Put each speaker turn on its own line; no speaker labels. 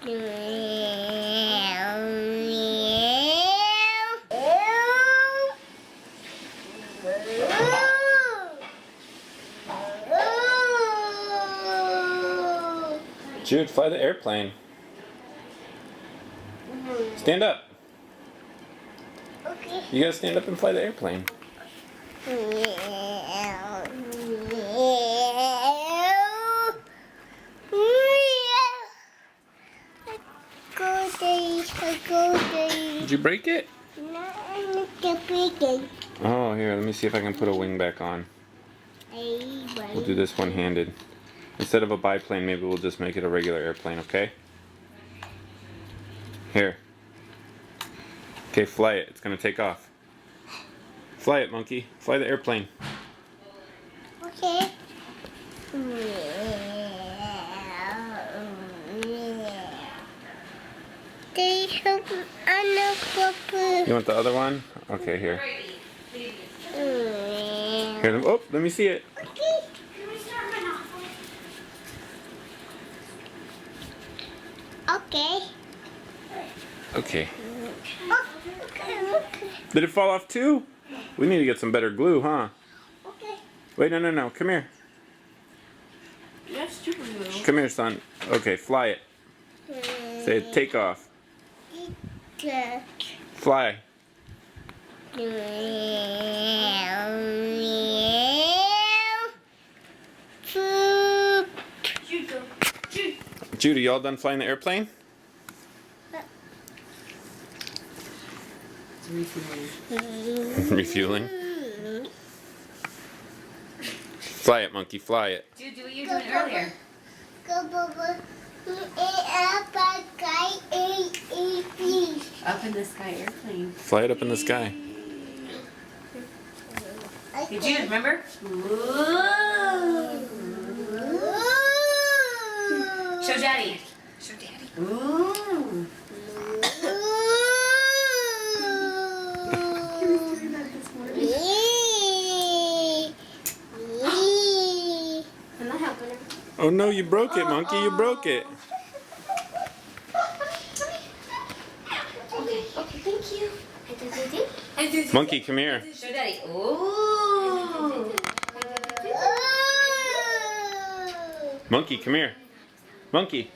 Jude, fly the airplane. Stand up.
Okay.
You gotta stand up and fly the airplane. Did you break it? Oh, here, let me see if I can put a wing back on. We'll do this one-handed. Instead of a biplane, maybe we'll just make it a regular airplane, okay? Here. Okay, fly it. It's gonna take off. Fly it, monkey. Fly the airplane.
Okay.
You want the other one? Okay, here. Here, oh, let me see it.
Okay.
Okay.
Oh, okay.
Did it fall off too? We need to get some better glue, huh?
Okay.
Wait, no. Come here.
That's super glue.
Come here, son. Okay, fly it. Say take off. Fly. Jude, you all done flying the airplane? Refueling. Fly it, monkey, fly it.
Jude, do what you were doing earlier. Up in the sky airplane.
Fly it up in the sky.
Hey, Jude, remember? Show Daddy. Show Daddy. Ooh.
Oh no, you broke it, monkey, you broke it.
Okay, thank you.
Monkey, come here.
Show Daddy. Ooh.
Monkey, come here. Monkey.